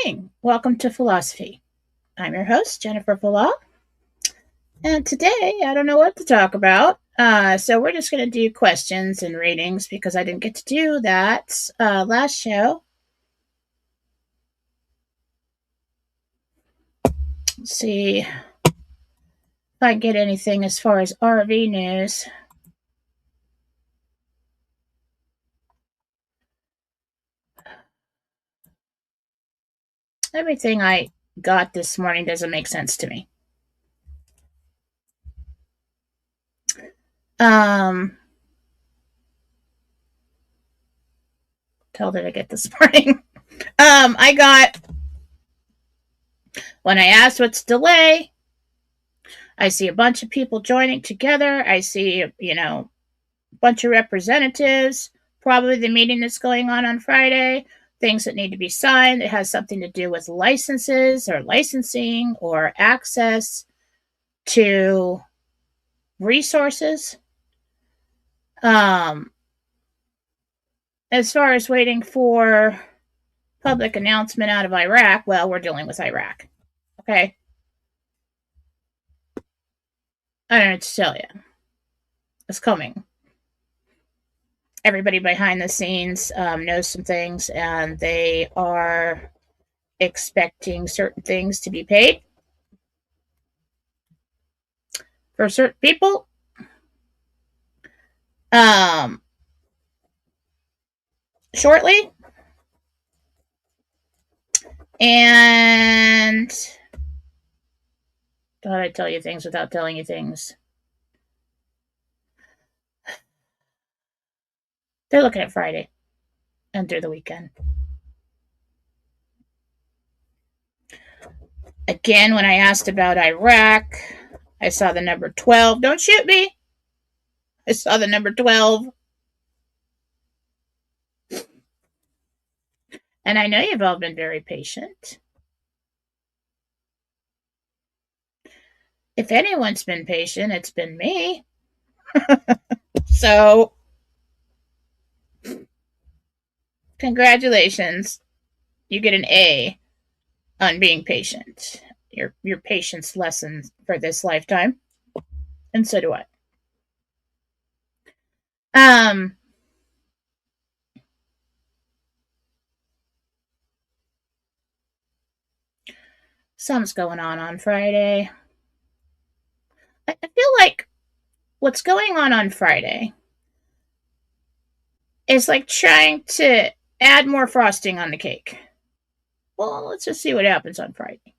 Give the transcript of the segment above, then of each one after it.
morning. Welcome to Fallawsophy. I'm your host, Jennifer Fallaw. And today, I don't know what to talk about. So we're just going to do questions and ratings because I didn't get to do that last show. Let's see if I get anything as far as RV news. Everything I got this morning doesn't make sense to me. Tell did I get this morning? I got, when I asked what's delay, I see a bunch of people joining together. I see, a bunch of representatives, probably the meeting that's going on Friday, things that need to be signed. It has something to do with licenses or licensing or access to resources. As far as waiting for public announcement out of Iraq, well, we're dealing with Iraq. Okay. I don't know what to tell you. It's coming. Everybody behind the scenes knows some things, and they are expecting certain things to be paid for certain people. Shortly. And thought I'd tell you things without telling you things. They're looking at Friday and through the weekend. Again, when I asked about Iraq, I saw the number 12. Don't shoot me. I saw the number 12. And I know you've all been very patient. If anyone's been patient, it's been me. So, congratulations. You get an A on being patient. Your patience lesson for this lifetime. And so do I. Something's going on Friday. I feel like what's going on Friday is like trying to add more frosting on the cake. Well, let's just see what happens on Friday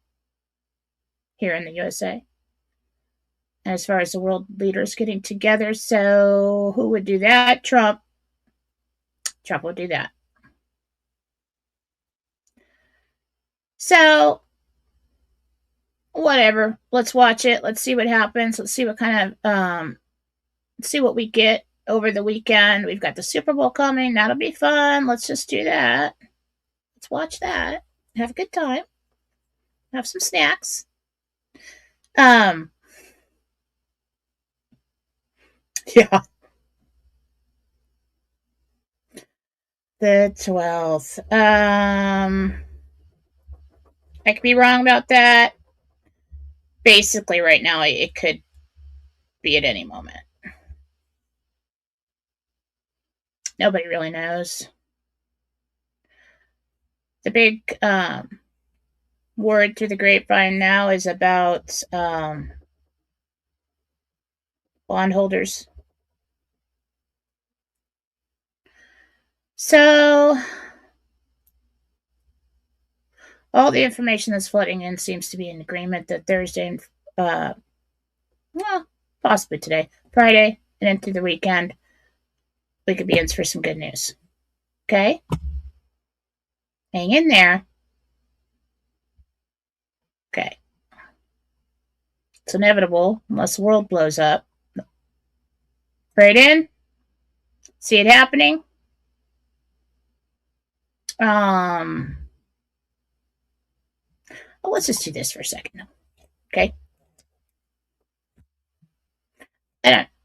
here in the USA. As far as the world leaders getting together, so who would do that? Trump. Trump would do that. So, whatever. Let's watch it. Let's see what happens. Let's see what kind of see what we get over the weekend. We've got the Super Bowl coming. That'll be fun. Let's just do that. Let's watch that. Have a good time. Have some snacks. Yeah. The 12th. I could be wrong about that. Basically, right now, it could be at any moment. Nobody really knows. The big word through the grapevine now is about bondholders. So, all the information that's flooding in seems to be in agreement that Thursday and, well, possibly today, Friday, and into the weekend, we could be in for some good news. Okay? Hang in there. Okay. It's inevitable unless the world blows up. Right in. See it happening. Well, let's just do this for a second. Okay.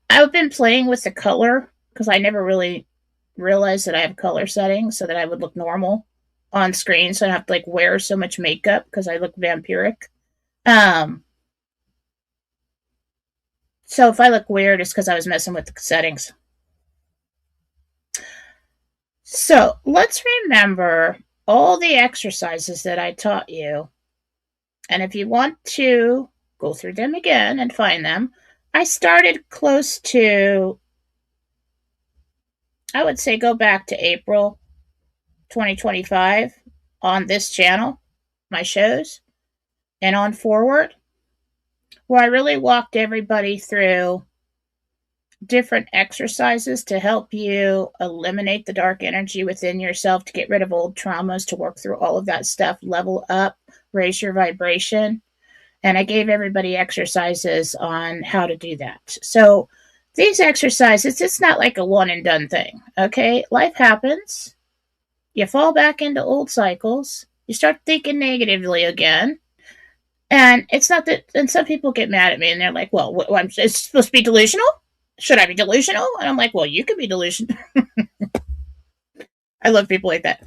I've been playing with the color because I never really realized that I have color settings so that I would look normal on screen, so I don't have to like wear so much makeup because I look vampiric. Um, so if I look weird, it's because I was messing with the settings. So let's remember all the exercises that I taught you. And if you want to go through them again and find them, I started close to, I would say, go back to April 2025 on this channel, my shows, and on forward, where I really walked everybody through different exercises to help you eliminate the dark energy within yourself, to get rid of old traumas, to work through all of that stuff, level up, raise your vibration. And I gave everybody exercises on how to do that. So these exercises, it's not like a one and done thing. Okay, life happens. You fall back into old cycles. You start thinking negatively again. And it's not that, and some people get mad at me and they're like, well, it's supposed to be delusional? Should I be delusional? And I'm like, well, you could be delusional. I love people like that.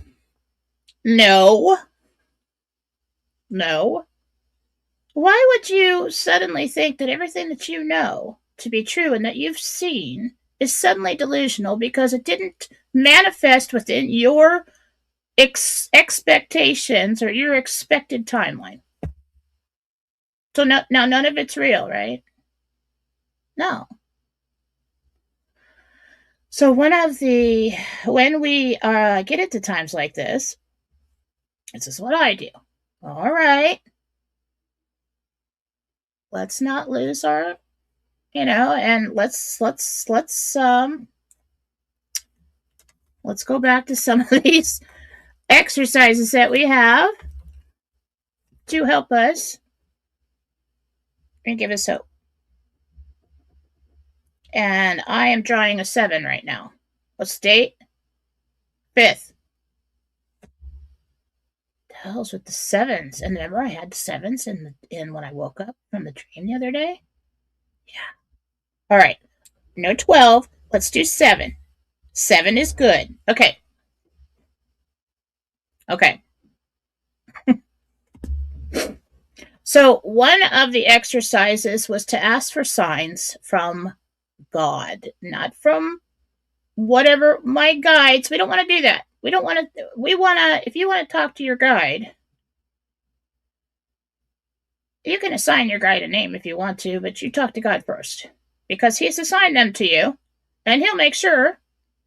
No. No. Why would you suddenly think that everything that you know to be true and that you've seen is suddenly delusional because it didn't manifest within your expectations or your expected timeline? So now none of it's real, right? No. So when we get into times like this is what I do. All right, let's not lose our, and let's go back to some of these exercises that we have to help us and give us hope. And I am drawing a 7 right now. What's the date? 5th. The hell's with the 7s? And remember I had 7s in when I woke up from the dream the other day? Yeah. All right. No 12. Let's do 7. 7 is good. Okay. Okay. So one of the exercises was to ask for signs from God, not from whatever my guides. We don't want to do that. We don't want to. We want to. If you want to talk to your guide, you can assign your guide a name if you want to, but you talk to God first because He's assigned them to you, and He'll make sure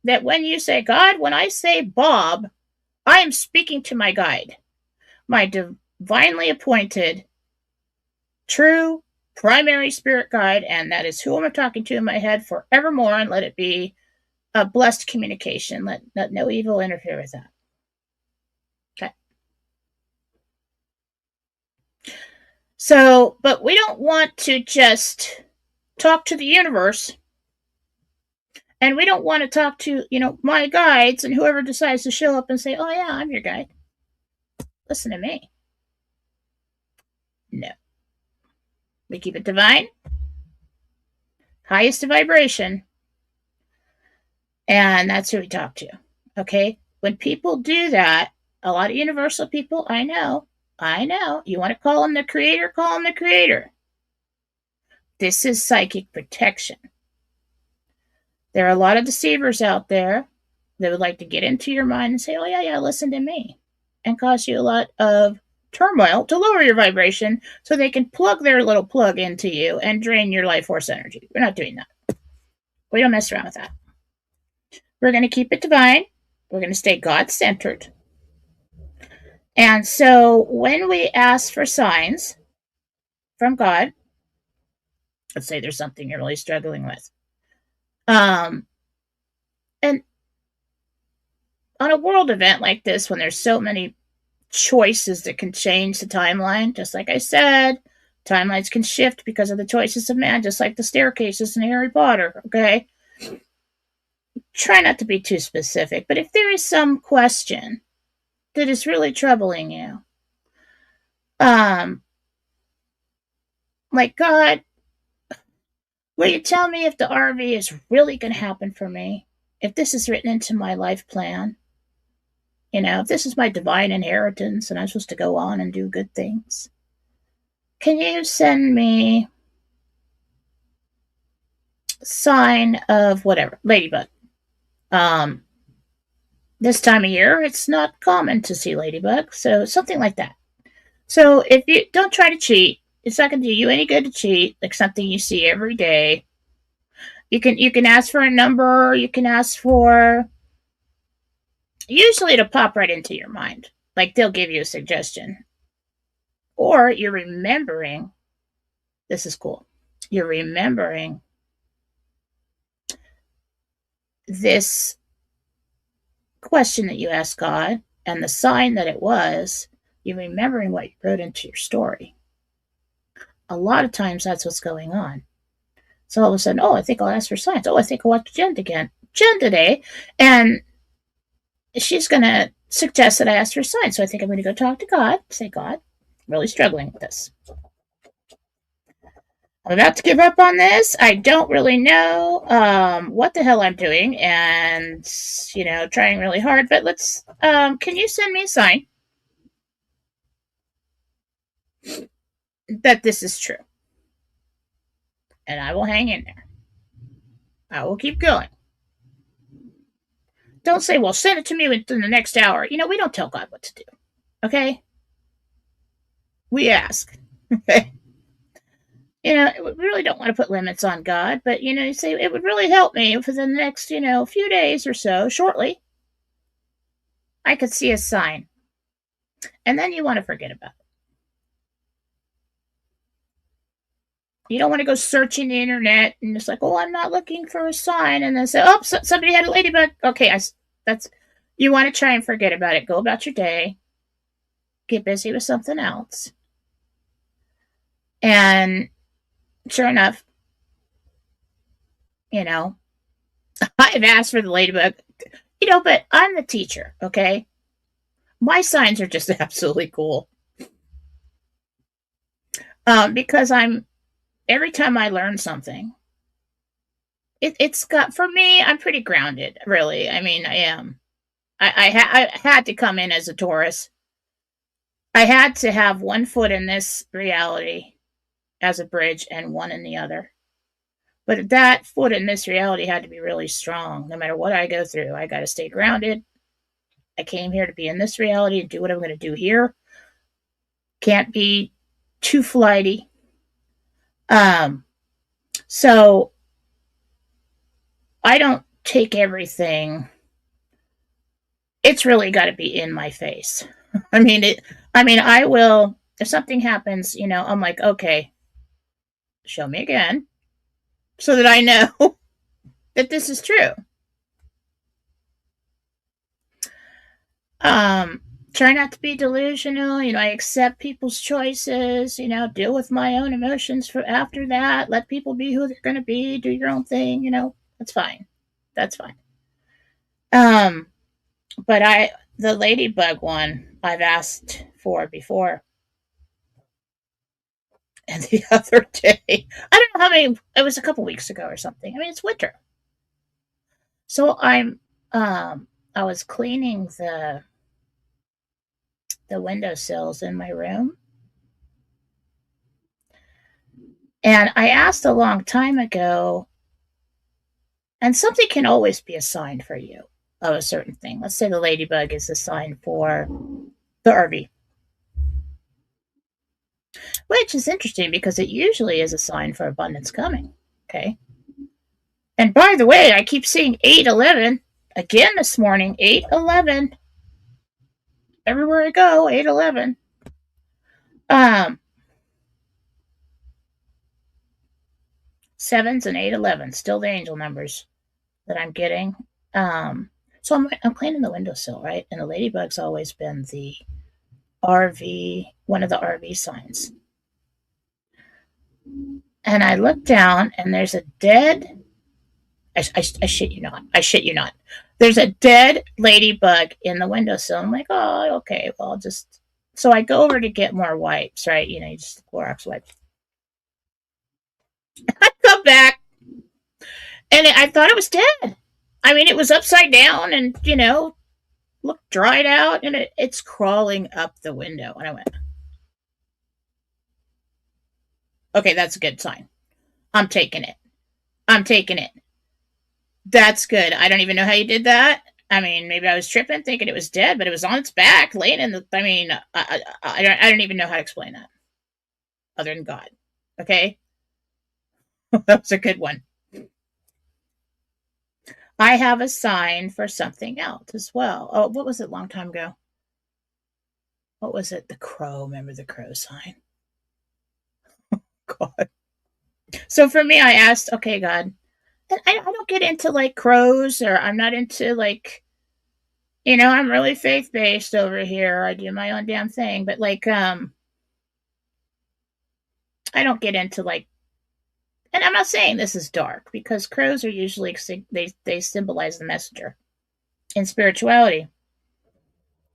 that when you say, God, when I say Bob, I am speaking to my guide, my divinely appointed, true, primary spirit guide, and that is who I'm talking to in my head forevermore, and let it be a blessed communication. Let no evil interfere with that. Okay. So, but we don't want to just talk to the universe, and we don't want to talk to, my guides and whoever decides to show up and say, oh yeah, I'm your guide. Listen to me. No. We keep it divine, highest vibration, and that's who we talk to. Okay? When people do that, a lot of universal people, I know. You want to call them the creator, call them the creator. This is psychic protection. There are a lot of deceivers out there that would like to get into your mind and say, oh, yeah, listen to me, and cause you a lot of turmoil to lower your vibration so they can plug their little plug into you and drain your life force energy. We're not doing that. We don't mess around with that. We're going to keep it divine. We're going to stay God-centered. And so when we ask for signs from God, let's say there's something you're really struggling with, and on a world event like this, when there's so many choices that can change the timeline, just like I said, timelines can shift because of the choices of man, just like the staircases in Harry Potter, okay? Try not to be too specific, but if there is some question that is really troubling you, like, God, will you tell me if the RV is really going to happen for me? If this is written into my life plan? If this is my divine inheritance and I'm supposed to go on and do good things, can you send me a sign of whatever, ladybug? Um, this time of year, it's not common to see ladybug, so something like that. So if you don't try to cheat, it's not going to do you any good to cheat. Like something you see every day. You can ask for a number. You can ask for. Usually, it'll pop right into your mind. Like they'll give you a suggestion, or you're remembering. This is cool. You're remembering this question that you asked God and the sign that it was. You're remembering what you wrote into your story. A lot of times, that's what's going on. So all of a sudden, oh, I think I'll ask for signs. Oh, I think I'll watch Jen today, and she's going to suggest that I ask for signs. So I think I'm going to go talk to God. Say, God, I'm really struggling with this. I'm about to give up on this. I don't really know what the hell I'm doing, and trying really hard. But let's. Can you send me a sign that this is true? And I will hang in there. I will keep going. Don't say, well, send it to me within the next hour. We don't tell God what to do. Okay? We ask. Okay? We really don't want to put limits on God, but, you say it would really help me for the next, few days or so, shortly. I could see a sign. And then you want to forget about it. You don't want to go searching the internet and it's like, oh, I'm not looking for a sign. And then say, oh, somebody had a ladybug. Okay, you want to try and forget about it. Go about your day. Get busy with something else. And sure enough, I've asked for the ladybug, but I'm the teacher, okay? My signs are just absolutely cool. Because every time I learn something, it's got, for me, I'm pretty grounded, really. I mean, I am. I had to come in as a Taurus. I had to have one foot in this reality as a bridge and one in the other. But that foot in this reality had to be really strong. No matter what I go through, I got to stay grounded. I came here to be in this reality and do what I'm going to do here. Can't be too flighty. So I don't take everything. It's really got to be in my face. I will, if something happens, I'm like, okay, show me again so that I know that this is true. Try not to be delusional. I accept people's choices, deal with my own emotions for after that. Let people be who they're going to be. Do your own thing, that's fine. That's fine. But the ladybug one I've asked for before. And the other day, I don't know how many, it was a couple weeks ago or something. It's winter. So I was cleaning the windowsills in my room. And I asked a long time ago, and something can always be a sign for you of a certain thing. Let's say the ladybug is a sign for the RV. Which is interesting because it usually is a sign for abundance coming. Okay. And by the way, I keep seeing 811 again this morning. 811. Everywhere I go, 811. Sevens and 811, still the angel numbers that I'm getting. So I'm cleaning the windowsill, right? And the ladybug's always been the RV, one of the RV signs. And I look down, and there's a dead. I shit you not. I shit you not. There's a dead ladybug in the windowsill. I'm like, oh, okay. Well, I'll just. So I go over to get more wipes, right? Just Clorox wipes. I come back, and I thought it was dead. It was upside down, and looked dried out, and it's crawling up the window. And I went, okay, that's a good sign. I'm taking it. I'm taking it. That's good. I don't even know how you did that. I mean, maybe I was tripping, thinking it was dead, but it was on its back, laying in the. I mean, I don't even know how to explain that, other than God. Okay, that was a good one. I have a sign for something else as well. Oh, what was it? Long time ago. What was it? The crow. Remember the crow sign? God. So for me, I asked, okay, God, and I don't get into like crows, or I'm not into like, I'm really faith based over here. I do my own damn thing, but like, I don't get into like, and I'm not saying this is dark, because crows are usually they symbolize the messenger in spirituality,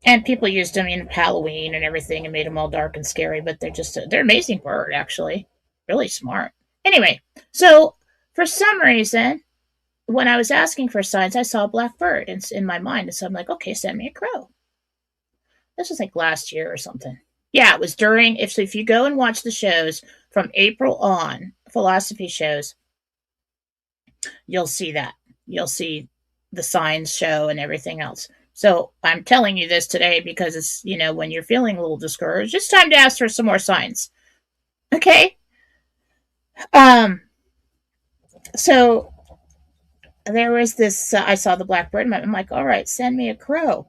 and people used them in Halloween and everything and made them all dark and scary. But they're an amazing bird, actually, really smart. Anyway, so for some reason, when I was asking for signs, I saw a black bird in my mind, and so I'm like, okay, send me a crow. This was like last year or something. Yeah, it was during. If you go and watch the shows from April on, philosophy shows, you'll see that. You'll see the signs show and everything else. So I'm telling you this today because it's, when you're feeling a little discouraged, it's time to ask for some more signs. Okay? Um, so there was this, I saw the blackbird, and I'm like, all right, send me a crow.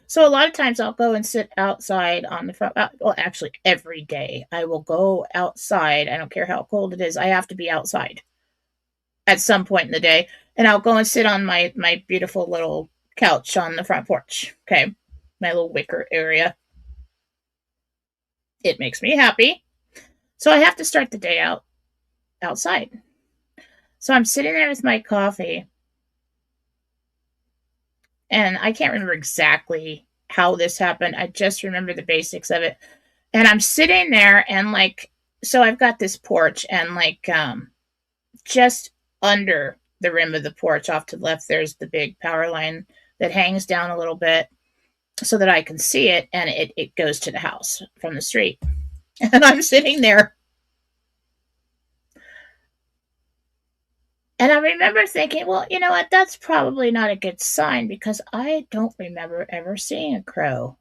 So a lot of times I'll go and sit outside on the front. Well, actually, every day I will go outside. I don't care how cold it is. I have to be outside at some point in the day, and I'll go and sit on my beautiful little couch on the front porch. Okay, my little wicker area. It makes me happy. So I have to start the day out outside. So I'm sitting there with my coffee, and I can't remember exactly how this happened. I just remember the basics of it. And I'm sitting there, and like, so I've got this porch, and like, just under the rim of the porch off to the left, there's the big power line that hangs down a little bit so that I can see it, and it goes to the house from the street. And I'm sitting there, and I remember thinking, well, you know what? That's probably not a good sign, because I don't remember ever seeing a crow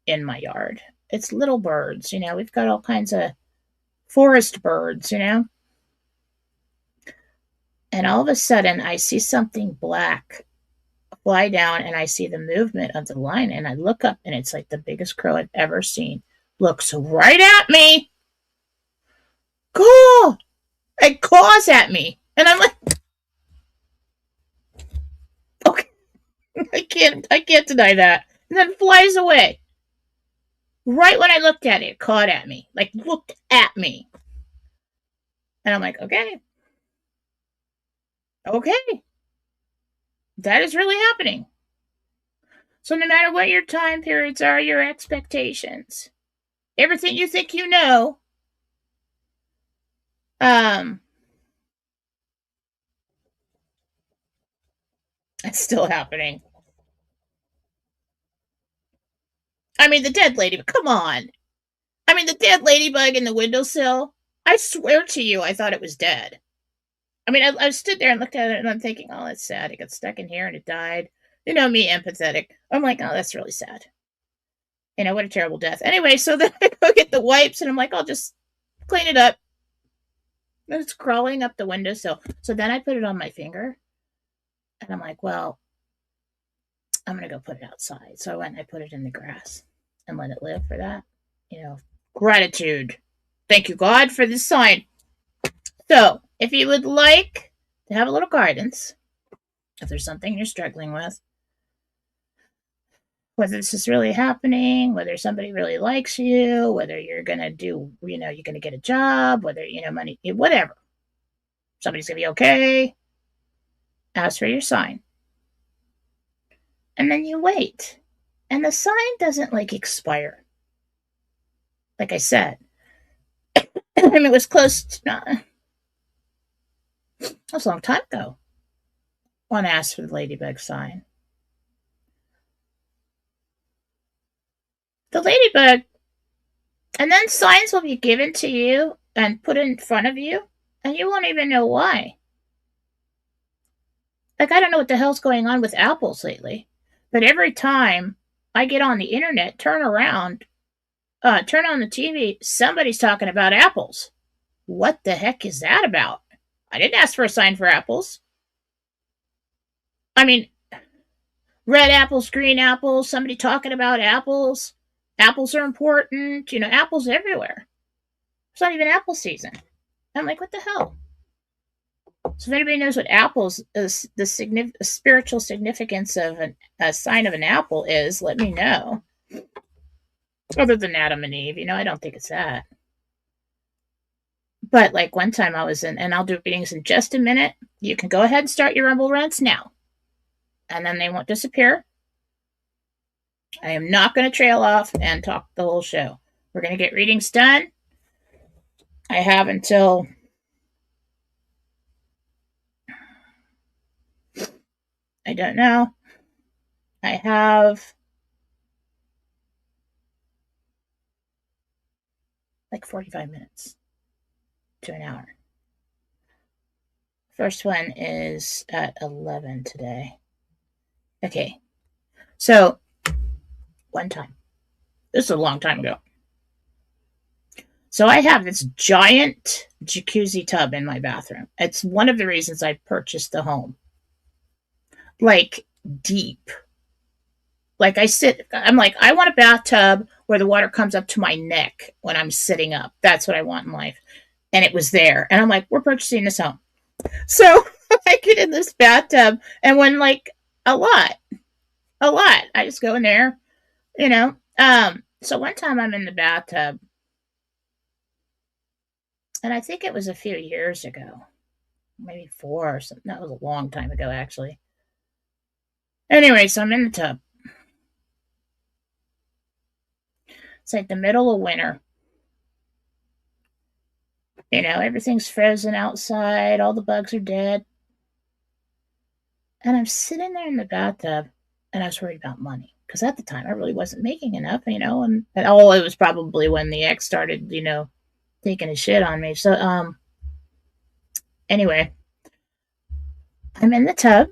in my yard. It's little birds, we've got all kinds of forest birds. And all of a sudden, I see something black fly down, and I see the movement of the line, and I look up, and it's like the biggest crow I've ever seen. Looks right at me. Caw! It caws at me. And I'm like, okay, I can't deny that. And then flies away. Right when I looked at it, it cawed at me. Like, looked at me. And I'm like, okay. Okay. That is really happening. So no matter what your time periods are, your expectations, everything you think you know, um, it's still happening. I mean, the dead lady, come on. I mean, the dead ladybug in the windowsill, I swear to you, I thought it was dead. I mean, I stood there and looked at it, and I'm thinking, oh, that's sad. It got stuck in here and it died. Me, empathetic. I'm like, oh, that's really sad. What a terrible death. Anyway, so then I go get the wipes, and I'm like, I'll just clean it up. And it's crawling up the windowsill. So then I put it on my finger, and I'm like, well, I'm going to go put it outside. So I went and I put it in the grass and let it live for that. Gratitude. Thank you, God, for this sign. So if you would like to have a little guidance, if there's something you're struggling with, whether this is really happening, whether somebody really likes you, whether you're going to do, you're going to get a job, whether, money, whatever, somebody's going to be okay, ask for your sign. And then you wait. And the sign doesn't like expire. Like I said, I mean, it was close to, that was a long time ago. One asks for the ladybug sign. The ladybug, and then signs will be given to you and put in front of you, and you won't even know why. Like, I don't know what the hell's going on with apples lately, but every time I get on the internet, turn around, turn on the TV, somebody's talking about apples. What the heck is that about? I didn't ask for a sign for apples. I mean, red apples, green apples, somebody talking about apples. Apples are important. Apples everywhere. It's not even apple season. I'm like, what the hell? So if anybody knows what apples is, the spiritual significance of a sign of an apple is, let me know. Other than Adam and Eve, I don't think it's that. But like one time I was in, and I'll do readings in just a minute. You can go ahead and start your Rumble rants now, and then they won't disappear. I am not going to trail off and talk the whole show. We're going to get readings done. I have until I don't know. I have like 45 minutes to an hour. First one is at 11 today. Okay. So, one time. This is a long time ago. So I have this giant jacuzzi tub in my bathroom. It's one of the reasons I purchased the home. Like, deep. Like, I'm like, I want a bathtub where the water comes up to my neck when I'm sitting up. That's what I want in life. And it was there. And I'm like, we're purchasing this home. So I get in this bathtub, and when like a lot, I just go in there, So one time I'm in the bathtub, and I think it was a few years ago, maybe 4 or something. That was a long time ago, actually. Anyway, so I'm in the tub. It's like the middle of winter. Everything's frozen outside. All the bugs are dead. And I'm sitting there in the bathtub, and I was worried about money. Because at the time, I really wasn't making enough, and it was probably when the ex started, taking a shit on me. So, anyway, I'm in the tub.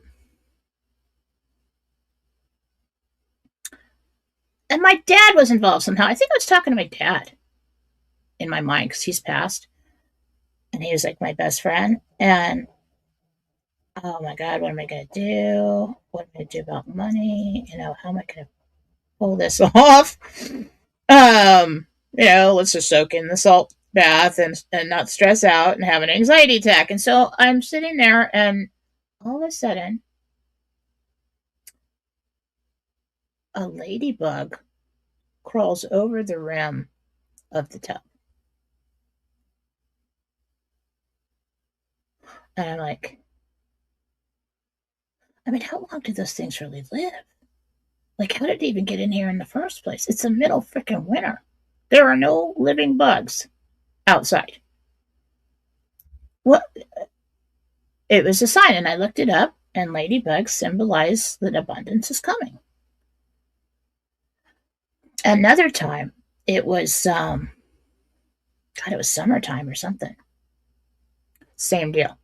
And my dad was involved somehow. I think I was talking to my dad in my mind because he's passed. And he was like my best friend. And oh my God, what am I going to do? What am I going to do about money? How am I going to pull this off? Let's just soak in the salt bath and not stress out and have an anxiety attack. And so I'm sitting there, and all of a sudden, a ladybug crawls over the rim of the tub. And I'm like, how long do those things really live? Like, how did it even get in here in the first place? It's the middle freaking winter. There are no living bugs outside. What? It was a sign, and I looked it up, and ladybugs symbolize that abundance is coming. Another time, it was, it was summertime or something. Same deal.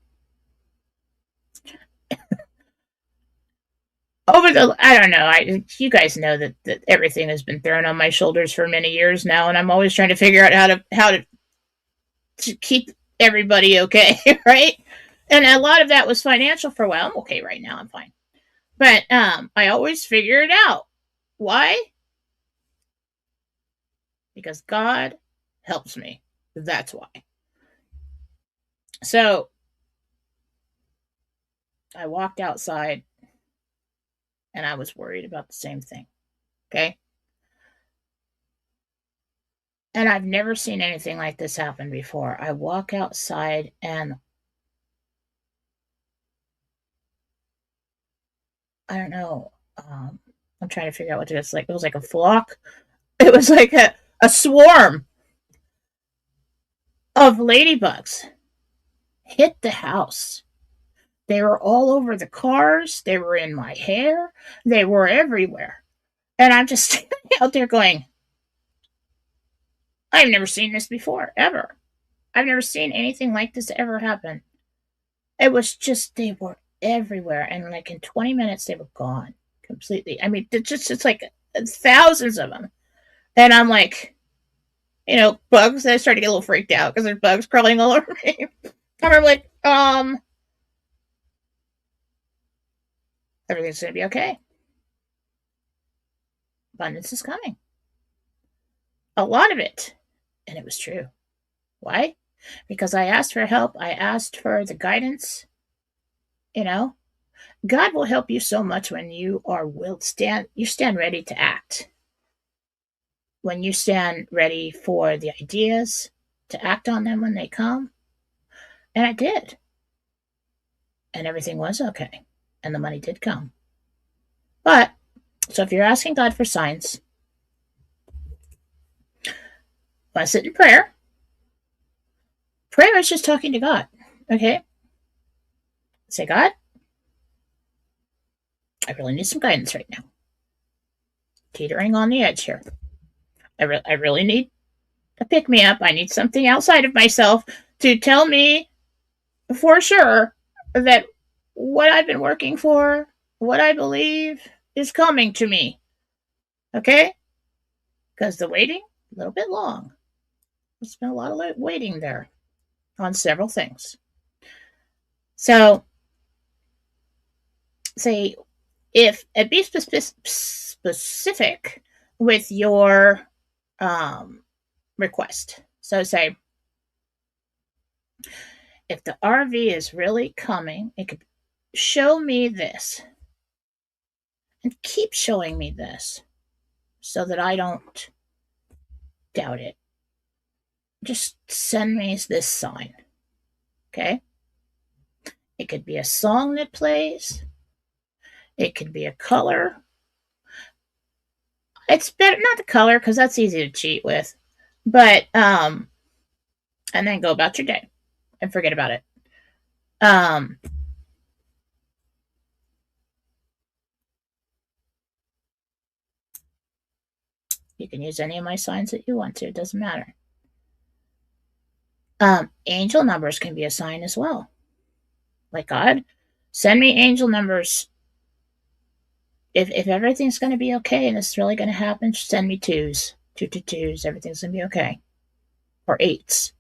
I don't know. You guys know that everything has been thrown on my shoulders for many years now, and I'm always trying to figure out how to keep everybody okay, right? And a lot of that was financial for a while. I'm okay right now. I'm fine. But I always figure it out. Why? Because God helps me. That's why. So I walked outside, and I was worried about the same thing. Okay? And I've never seen anything like this happen before. I walk outside, and I don't know. I'm trying to figure out what it is. It was like a flock. It was like a swarm of ladybugs hit the house. They were all over the cars. They were in my hair. They were everywhere. And I'm just standing out there going, I've never seen this before, ever. I've never seen anything like this ever happen. It was just, they were everywhere. And like in 20 minutes, they were gone completely. I mean, it's like thousands of them. And I'm like, bugs. I started to get a little freaked out because there's bugs crawling all over me. And I'm like, everything's going to be okay. Abundance is coming. A lot of it. And it was true. Why? Because I asked for help. I asked for the guidance. God will help you so much when you stand ready to act. When you stand ready for the ideas, to act on them when they come. And I did. And everything was okay. And the money did come. But, so if you're asking God for signs, want to sit in prayer. Prayer is just talking to God. Okay? Say, God, I really need some guidance right now. Teetering on the edge here. I really need a pick-me-up. I need something outside of myself to tell me for sure that what I've been working for, what I believe, is coming to me. Okay? Because the waiting, a little bit long. There's been a lot of waiting there on several things. So, say, be specific with your request. So say, if the RV is really coming, it could show me this. And keep showing me this so that I don't doubt it. Just send me this sign. Okay? It could be a song that plays. It could be a color. It's better not the color because that's easy to cheat with. But and then go about your day and forget about it. You can use any of my signs that you want to. It doesn't matter. Angel numbers can be a sign as well. Like, God, send me angel numbers. If everything's going to be okay and it's really going to happen, send me 2s. 2 to 2s. Everything's going to be okay. Or 8s.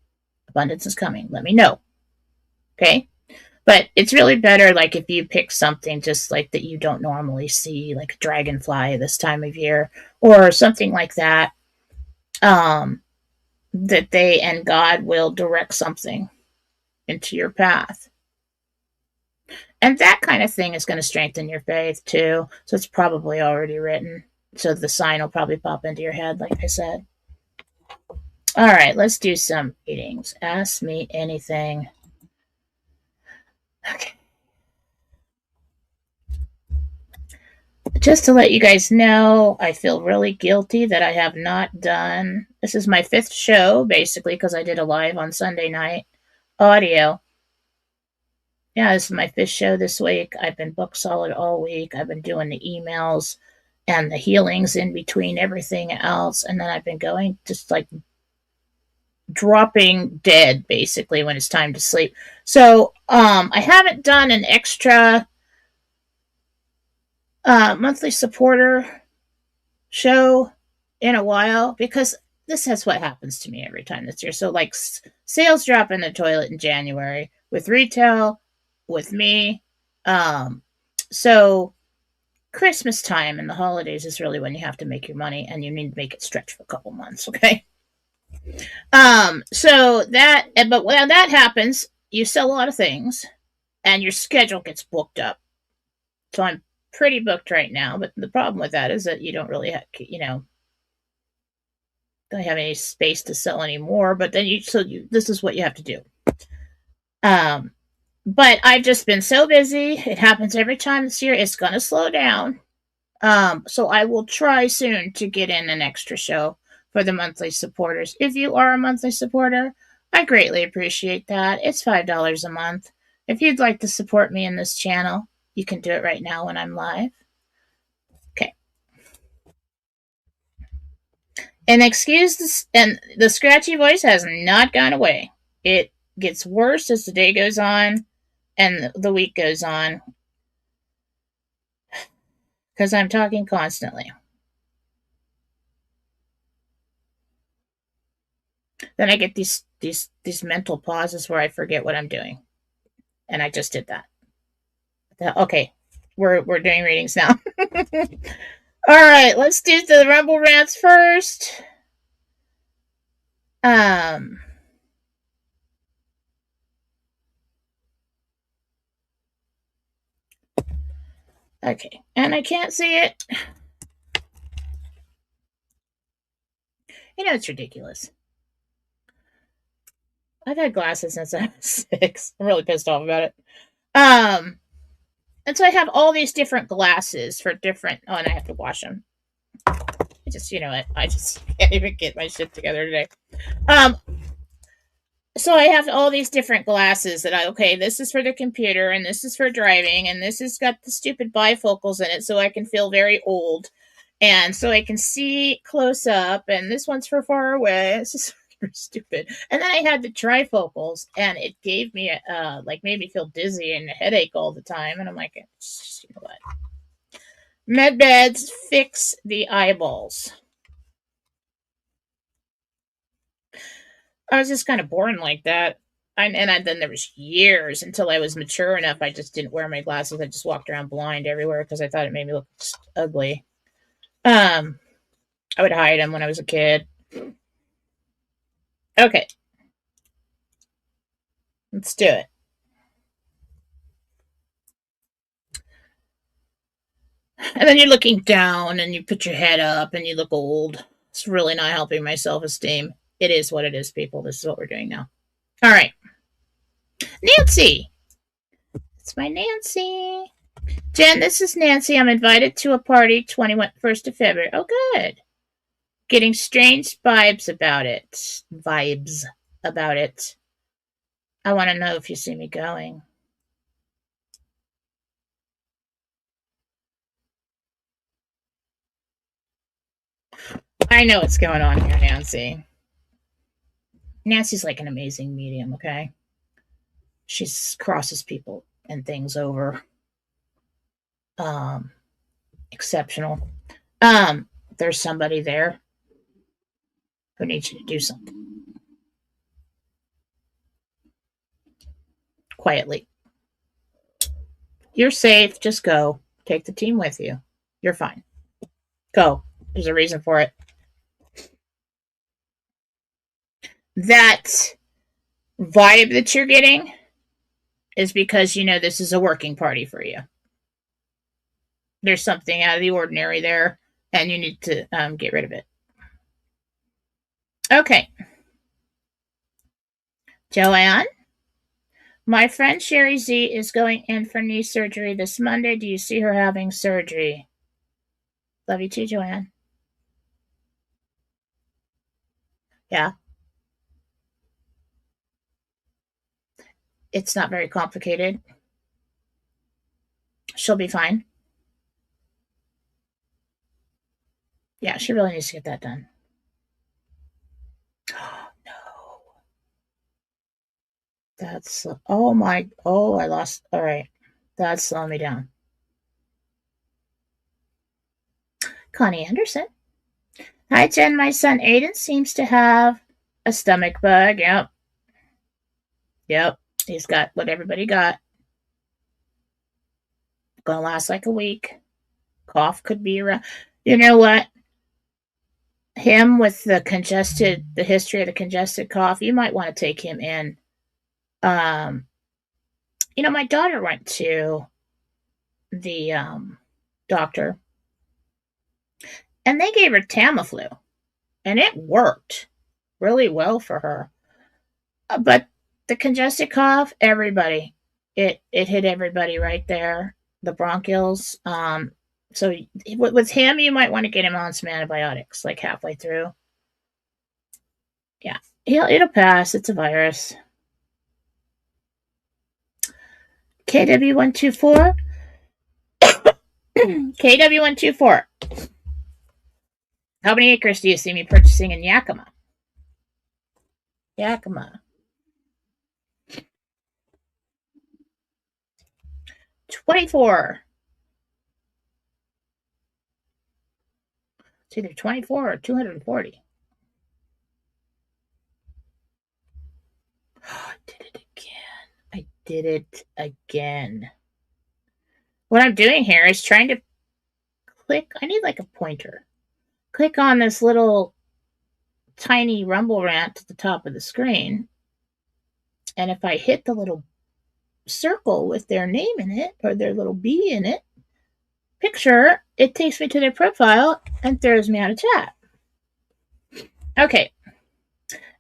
Abundance is coming. Let me know. Okay? But it's really better, like, if you pick something just like that you don't normally see, like a dragonfly this time of year, or something like that, that they and God will direct something into your path. And that kind of thing is going to strengthen your faith too. So it's probably already written. So the sign will probably pop into your head, like I said. All right, let's do some readings. Ask me anything. Okay. Just to let you guys know, I feel really guilty that I have not done. This is my 5th show, basically, because I did a live on Sunday night audio. Yeah, this is my 5th show this week. I've been booked solid all week. I've been doing the emails and the healings in between everything else. And then I've been going just like dropping dead, basically, when it's time to sleep. So I haven't done an extra monthly supporter show in a while because this is what happens to me every time this year. So like sales drop in the toilet in January with retail, with me. So Christmas time and the holidays is really when you have to make your money, and you need to make it stretch for a couple months. Okay. So that, but when that happens, you sell a lot of things and your schedule gets booked up. So I'm pretty booked right now, but the problem with that is that you don't really have, don't have any space to sell anymore, but then this is what you have to do. But I've just been so busy. It happens every time this year. It's going to slow down. So I will try soon to get in an extra show for the monthly supporters. If you are a monthly supporter, I greatly appreciate that. It's $5 a month. If you'd like to support me in this channel, you can do it right now when I'm live. Okay. And excuse this, and the scratchy voice has not gone away. It gets worse as the day goes on and the week goes on because I'm talking constantly. Then I get these mental pauses where I forget what I'm doing, and I just did that. Okay, we're doing readings now. All right, let's do the Rumble Rants first. Okay, and I can't see it. You know, it's ridiculous. I've had glasses since I was 6. I'm really pissed off about it. And so I have all these different glasses for different. Oh, and I have to wash them. I just, you know what? I just can't even get my shit together today. So I have all these different glasses that okay, this is for the computer, and this is for driving, and this has got the stupid bifocals in it, so I can feel very old, and so I can see close up, and this one's for far away. It's just stupid. And then I had the trifocals, and it gave me made me feel dizzy and a headache all the time, and I'm like, you know what? Medbeds fix the eyeballs. I was just kind of born like that. Then there was years until I was mature enough. I just didn't wear my glasses. I just walked around blind everywhere because I thought it made me look ugly. I would hide them when I was a kid. Okay. Let's do it. And then you're looking down and you put your head up and you look old. It's really not helping my self-esteem. It is what it is, people. This is what we're doing now. All right. Nancy. It's my Nancy. Jen, this is Nancy. I'm invited to a party 21st of February. Oh, good. Getting strange vibes about it. I want to know if you see me going. I know what's going on here, Nancy. Nancy's like an amazing medium, okay? She crosses people and things over. Exceptional. There's somebody there who needs you to do something. Quietly. You're safe. Just go. Take the team with you. You're fine. Go. There's a reason for it. That vibe that you're getting is because you know this is a working party for you. There's something out of the ordinary there, and you need to get rid of it. Okay. Joanne? My friend Sherry Z is going in for knee surgery this Monday. Do you see her having surgery? Love you too, Joanne. Yeah. It's not very complicated. She'll be fine. Yeah, she really needs to get that done. Oh, no. That's, I lost. All right. That's slowing me down. Connie Anderson. Hi, Jen. My son Aiden seems to have a stomach bug. Yep. He's got what everybody got. Gonna last like a week. Cough could be around. You know what? Him with the history of the congested cough, you might want to take him in. My daughter went to the doctor and they gave her Tamiflu and it worked really well for her. But the congested cough, everybody, it hit everybody right there. The bronchioles. So with him, you might want to get him on some antibiotics, like halfway through. Yeah, it'll pass. It's a virus. KW124. KW124. How many acres do you see me purchasing in Yakima? Yakima. 24. It's either 24 or 240. I did it again. I did it again. What I'm doing here is trying to click. I need like a pointer. Click on this little tiny rumble rant at the top of the screen. And if I hit the little circle with their name in it or their little B in it, picture, it takes me to their profile and throws me out of chat. Okay.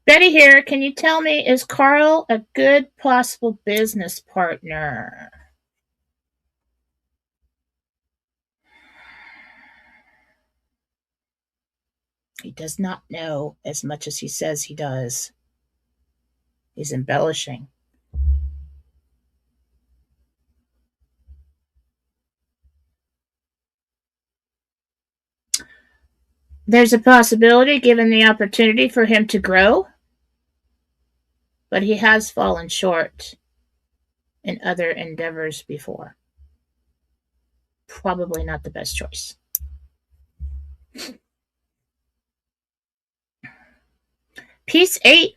Betty here, can you tell me, is Carl a good possible business partner? He does not know as much as he says he does. He's embellishing. There's a possibility, given the opportunity, for him to grow, but he has fallen short in other endeavors before. Probably not the best choice. Piece 8.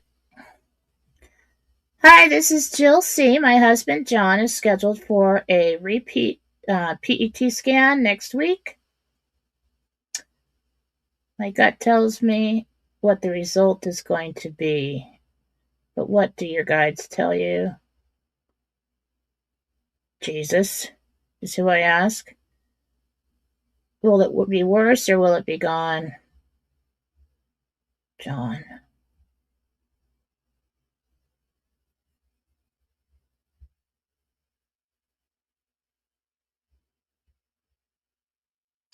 Hi, this is Jill C. My husband John is scheduled for a repeat PET scan next week. My gut tells me what the result is going to be. But what do your guides tell you? Jesus is who I ask. Will it be worse or will it be gone? John.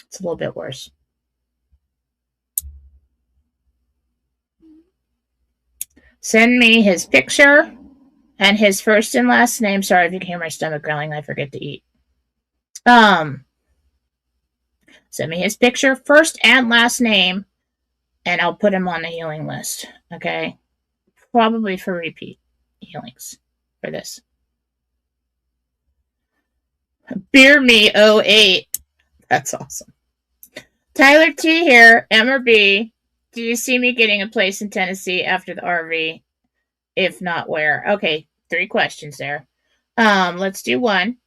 It's a little bit worse. Send me his picture and his first and last name. Sorry if you can hear my stomach growling. I forget to eat. Send me his picture, first and last name, and I'll put him on the healing list. Okay? Probably for repeat healings for this. Beer Me 08. That's awesome. Tyler T here, M or B. Do you see me getting a place in Tennessee after the RV? If not, where? Okay, 3 questions there. Let's do 1.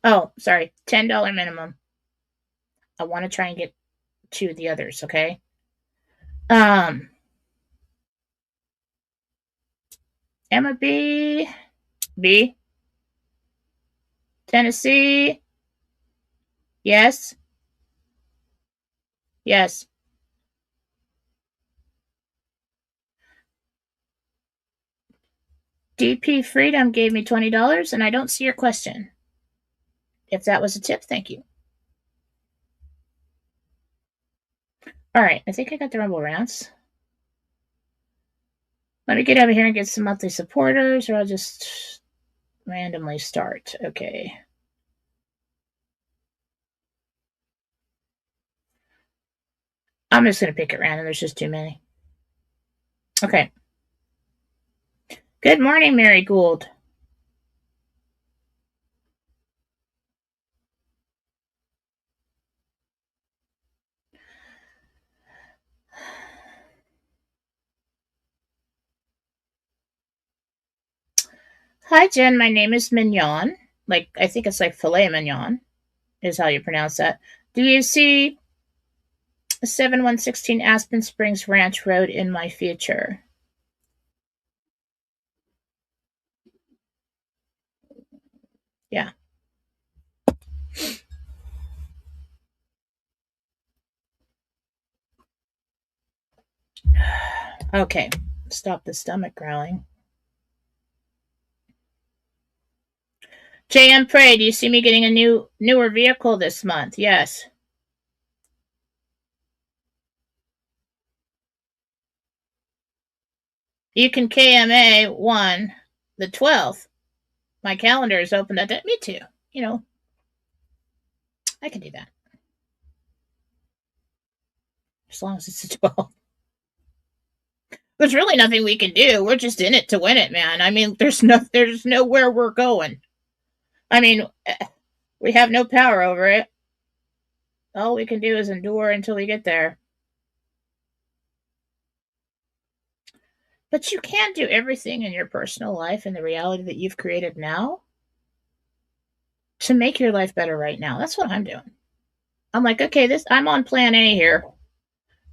Oh, sorry, $10 minimum. I want to try and get to the others, okay? M or B? B. Tennessee? Yes. Yes. DP Freedom gave me $20, and I don't see your question. If that was a tip, thank you. All right, I think I got the Rumble Rants. Let me get over here and get some monthly supporters, or I'll just randomly start. Okay. I'm just going to pick at random. There's just too many. Okay. Good morning, Mary Gould. Hi, Jen. My name is Mignon. I think it's like filet mignon is how you pronounce that. Do you see 7116 Aspen Springs Ranch Road in my future? Yeah. Okay. Stop the stomach growling. JM Prey, do you see me getting a newer vehicle this month? Yes. You can KMA 1 the 12th. My calendar is open that day. Me too. You know, I can do that. As long as it's the 12th. There's really nothing we can do. We're just in it to win it, man. I mean, there's nowhere we're going. I mean, we have no power over it. All we can do is endure until we get there. But you can do everything in your personal life and the reality that you've created now to make your life better right now. That's what I'm doing. I'm like, okay, I'm on plan A here.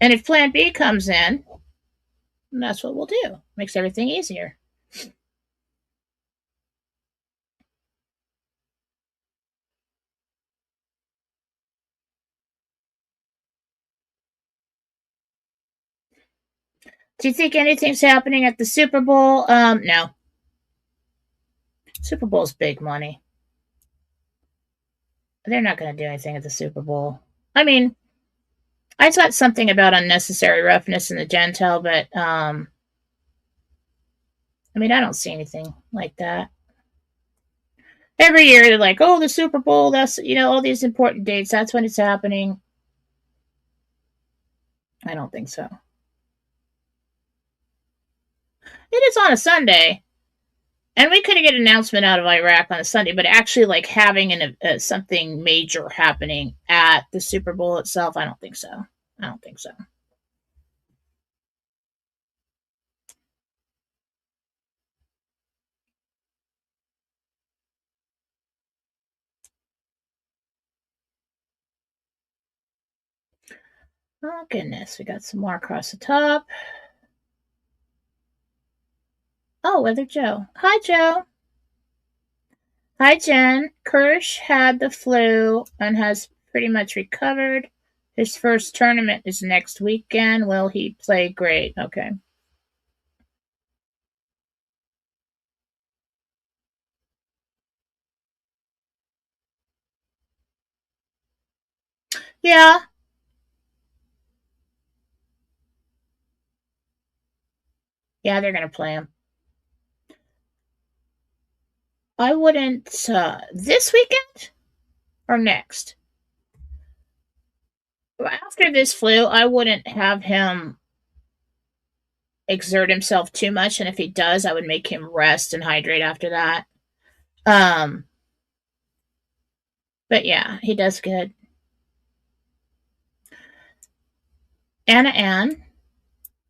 And if plan B comes in, that's what we'll do. Makes everything easier. Do you think anything's happening at the Super Bowl? No. Super Bowl's big money. They're not going to do anything at the Super Bowl. I mean, I thought something about unnecessary roughness in the Gentile, but I mean, I don't see anything like that. Every year they're like, oh, the Super Bowl, that's, all these important dates, that's when it's happening. I don't think so. It is on a Sunday. And we could get an announcement out of Iraq on a Sunday, but actually, like having something major happening at the Super Bowl itself, I don't think so. I don't think so. Oh, goodness. We got some more across the top. Oh, Weather Joe. Hi, Joe. Hi, Jen. Kirsch had the flu and has pretty much recovered. His first tournament is next weekend. Will he play great? Okay. Yeah. Yeah, they're going to play him. I wouldn't, this weekend or next? After this flu, I wouldn't have him exert himself too much. And if he does, I would make him rest and hydrate after that. Um, but yeah, he does good. Ann.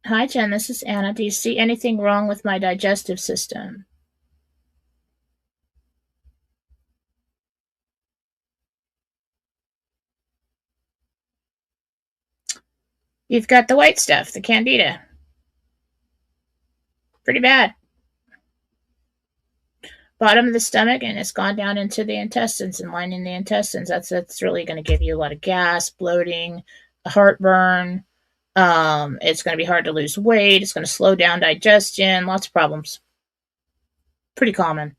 Hi, Jen. This is Anna. Do you see anything wrong with my digestive system? You've got the white stuff, the candida. Pretty bad. Bottom of the stomach, and it's gone down into the intestines and lining the intestines. That's really going to give you a lot of gas, bloating, heartburn. It's going to be hard to lose weight. It's going to slow down digestion. Lots of problems. Pretty common.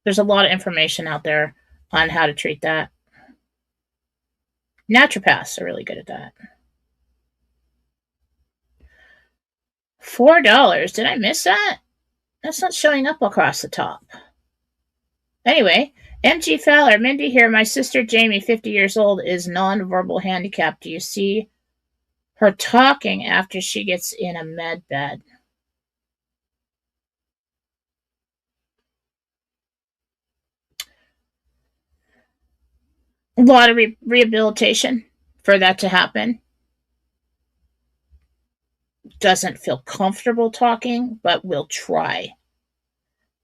There's a lot of information out there on how to treat that. Naturopaths are really good at that. $4. Did I miss that? That's not showing up across the top. Anyway, MG Fowler, Mindy here. My sister Jamie, 50 years old, is nonverbal handicapped. Do you see her talking after she gets in a med bed? A lot of rehabilitation for that to happen. Doesn't feel comfortable talking, but will try.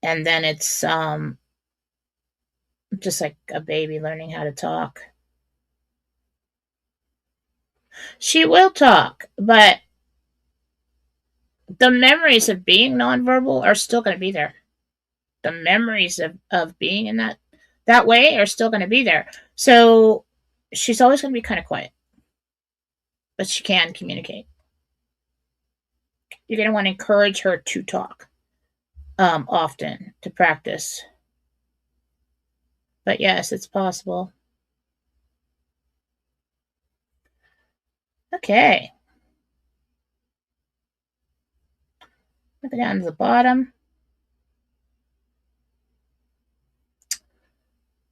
And then it's just like a baby learning how to talk. She will talk, but the memories of being nonverbal are still going to be there. The memories of being in that way are still going to be there. So she's always going to be kind of quiet, but she can communicate. You're going to want to encourage her to talk often, to practice. But yes, it's possible. Okay. Look down to the bottom.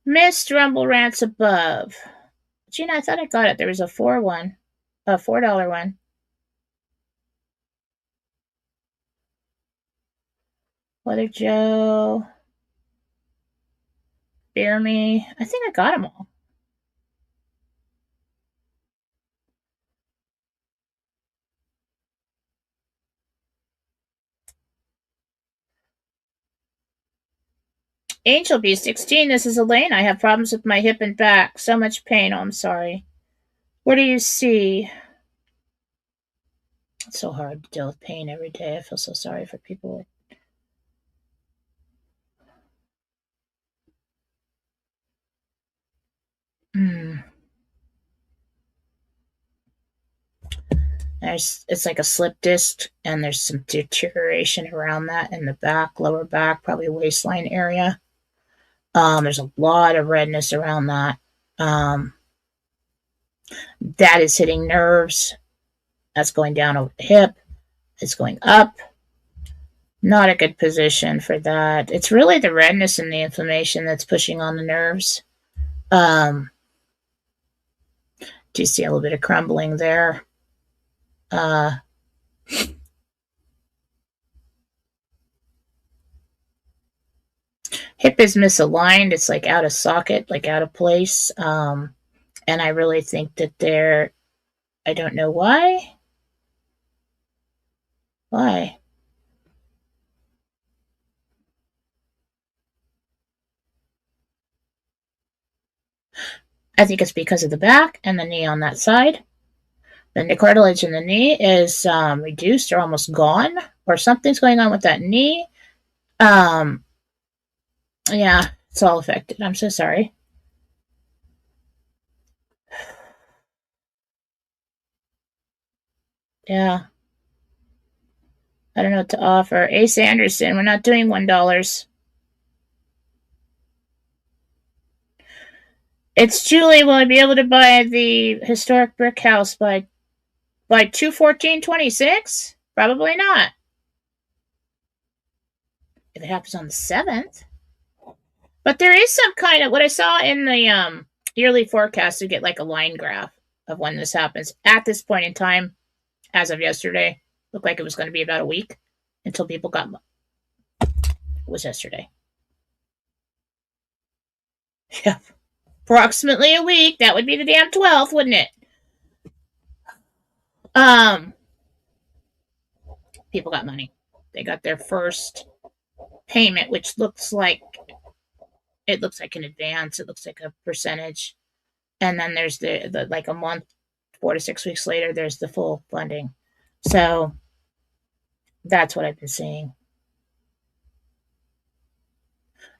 Missed rumble rants above. Gina, I thought I got it. There was a $4 one. A $4 one. Weather Joe. Bear Me. I think I got them all. Angel B16, this is Elaine. I have problems with my hip and back. So much pain. Oh, I'm sorry. What do you see? It's so hard to deal with pain every day. I feel so sorry for people. It's like a slip disc, and there's some deterioration around that in the back, lower back, probably waistline area. There's a lot of redness around that. That is hitting nerves. That's going down over the hip. It's going up. Not a good position for that. It's really the redness and the inflammation that's pushing on the nerves. Do you see a little bit of crumbling there? Hip is misaligned. It's like out of socket, like out of place. And I really think that I don't know why. Why? I think it's because of the back and the knee on that side. Then the cartilage in the knee is reduced or almost gone, or something's going on with that knee. Yeah, it's all affected. I'm so sorry. Yeah. I don't know what to offer. Ace Anderson, we're not doing $1. It's Julie. Will I be able to buy the historic brick house by 2/14/26? Probably not. If it happens on the 7th. But there is some kind of what I saw in the yearly forecast to get like a line graph of when this happens. At this point in time, as of yesterday, looked like it was going to be about a week until people got. It was yesterday. Yeah, approximately a week. That would be the damn 12th, wouldn't it? People got money. They got their first payment, which looks like an advance. It looks like a percentage, and then there's the like a month, 4 to 6 weeks later, there's the full funding. So that's what I've been seeing.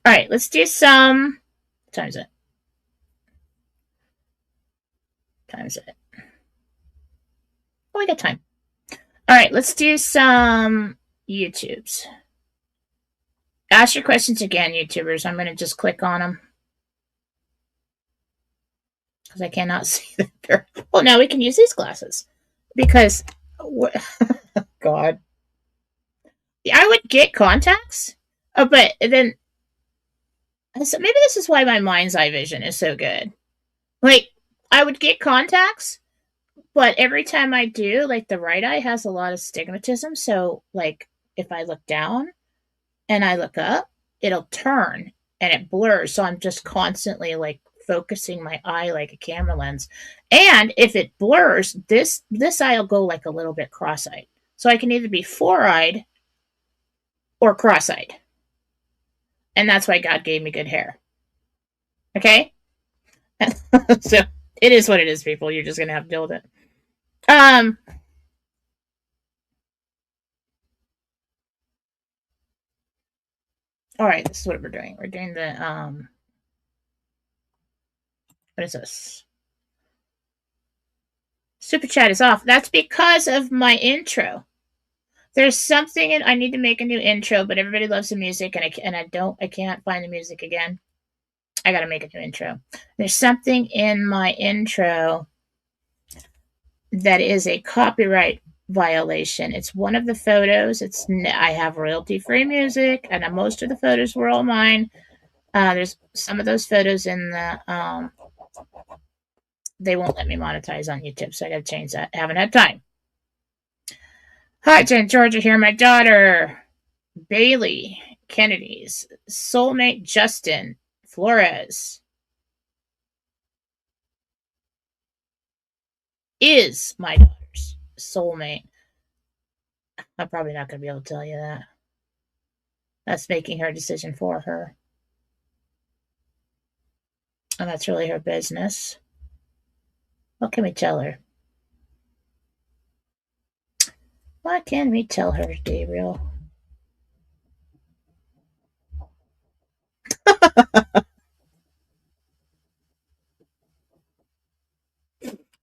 All right, let's do some. What time is it? Time is it? Oh, we got time. All right, let's do some YouTubes. Ask your questions again, YouTubers. I'm going to just click on them because I cannot see them. Well, now we can use these glasses because, God, I would get contacts, but then so maybe this is why my mind's eye vision is so good. Like, I would get contacts, but every time I do, like, the right eye has a lot of stigmatism. So, like, if I look down and I look up, it'll turn and it blurs. So I'm just constantly, like, focusing my eye like a camera lens. And if it blurs, this eye will go, like, a little bit cross-eyed. So I can either be four-eyed or cross-eyed. And that's why God gave me good hair. Okay? So it is what it is, people. You're just gonna have to deal with it. All right, this is what we're doing. We're doing the what is this? Super chat is off. That's because of my intro. There's something I need to make a new intro, but everybody loves the music, and I can't find the music again. I gotta make a new intro. There's something in my intro that is a copyright violation. It's one of the photos. I have royalty-free music, and most of the photos were all mine. There's some of those photos in the they won't let me monetize on YouTube, so I got to change that. I haven't had time. Hi, Jen, Georgia here. My daughter Bailey Kennedy's soulmate Justin Flores is my daughter's soulmate. I'm probably not going to be able to tell you that. That's making her decision for her. And that's really her business. What can we tell her? What can we tell her, Gabriel?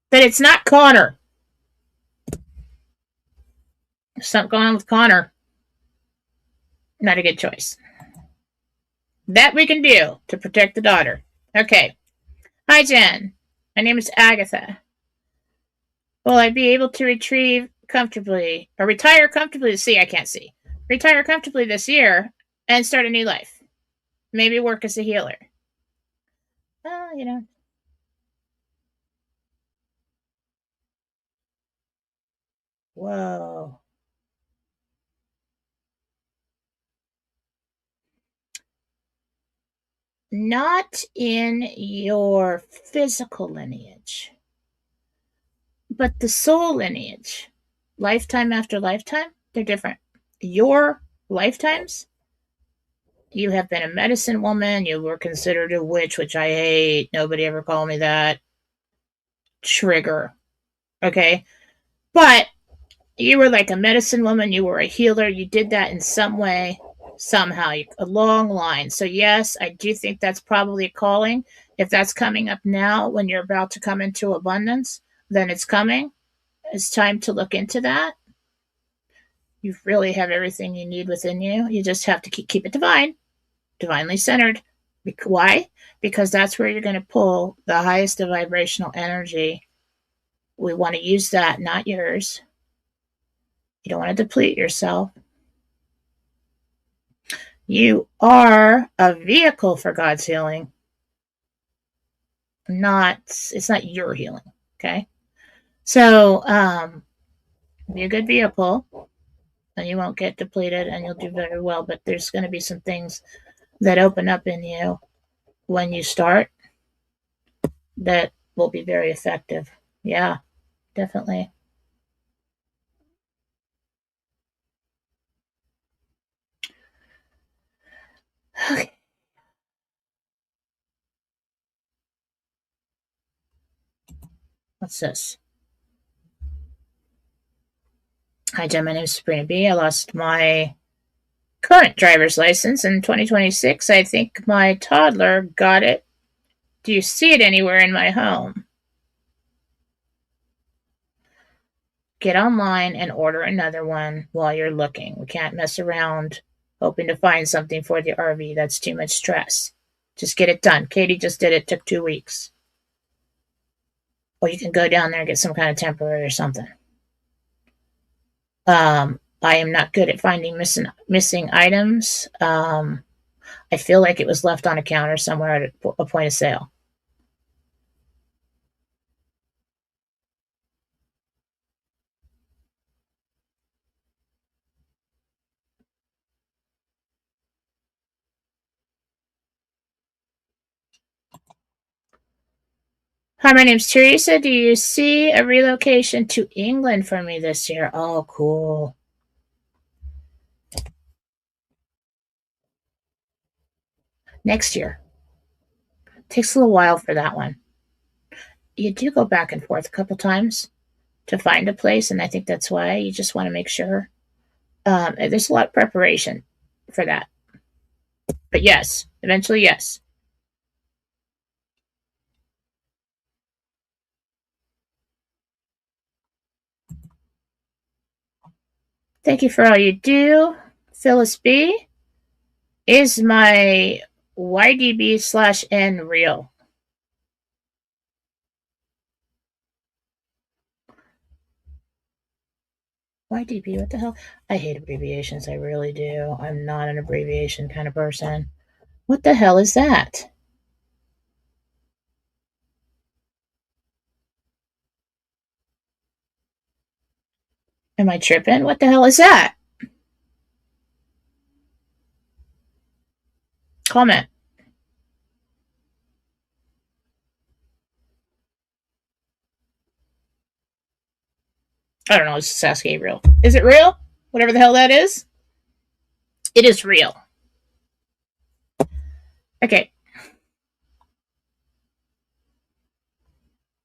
That it's not Connor. There's something going on with Connor. Not a good choice. That we can do to protect the daughter. Okay. Hi, Jen. My name is Agatha. Will I be able to retire comfortably I can't see. Retire comfortably this year and start a new life. Maybe work as a healer. Well, Whoa. Not in your physical lineage, but the soul lineage. Lifetime after lifetime, they're different. Your lifetimes, you have been a medicine woman, you were considered a witch, which I hate. Nobody ever called me that. Trigger. Okay? But you were like a medicine woman, you were a healer, you did that in some way, somehow, a long line. So, yes, I do think that's probably a calling. If that's coming up now when you're about to come into abundance, then it's coming. It's time to look into that. You really have everything you need within you. You just have to keep it divinely centered. Why? Because that's where you're going to pull the highest of vibrational energy. We want to use that, not yours. You don't want to deplete yourself. You are a vehicle for God's healing. It's not your healing. Okay. So, be a good vehicle and you won't get depleted and you'll do very well. But there's going to be some things that open up in you when you start that will be very effective. Yeah, definitely. Okay. What's this? Hi, Jen. My name is Sabrina B. I lost my current driver's license in 2026. I think my toddler got it. Do you see it anywhere in my home? Get online and order another one while you're looking. We can't mess around hoping to find something for the RV. That's too much stress. Just get it done. Katie just did it. Took 2 weeks. Or you can go down there and get some kind of temporary or something. I am not good at finding missing items. I feel like it was left on a counter somewhere at a point of sale. Hi, my name's Teresa. Do you see a relocation to England for me this year? Oh, cool. Next year. Takes a little while for that one. You do go back and forth a couple times to find a place, and I think that's why you just want to make sure. There's a lot of preparation for that. But yes, eventually, yes. Thank you for all you do. Phyllis B. Is my YDB/N real? YDB, what the hell? I hate abbreviations, I really do. I'm not an abbreviation kind of person. What the hell is that? Am I tripping? What the hell is that? Comment. I don't know, let's just ask Gabriel. Is it real? Whatever the hell that is? It is real. Okay.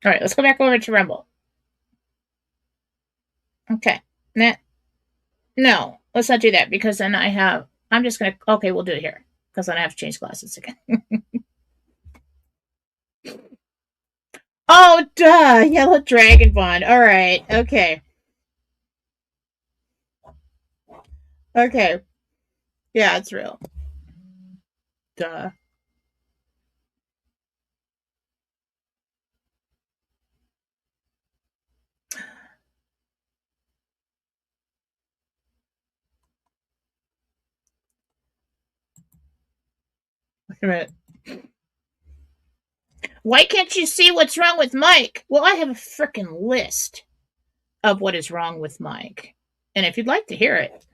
All right, let's go back over to Rumble. Okay. No, let's not do that because then I'm just going to, okay, we'll do it here because then I have to change glasses again. Oh, duh. Yellow Dragon Bond. All right. Okay. Okay. Yeah, it's real. Duh. Wait a minute. Why can't you see what's wrong with Mike? Well, I have a freaking list of what is wrong with Mike. And if you'd like to hear it,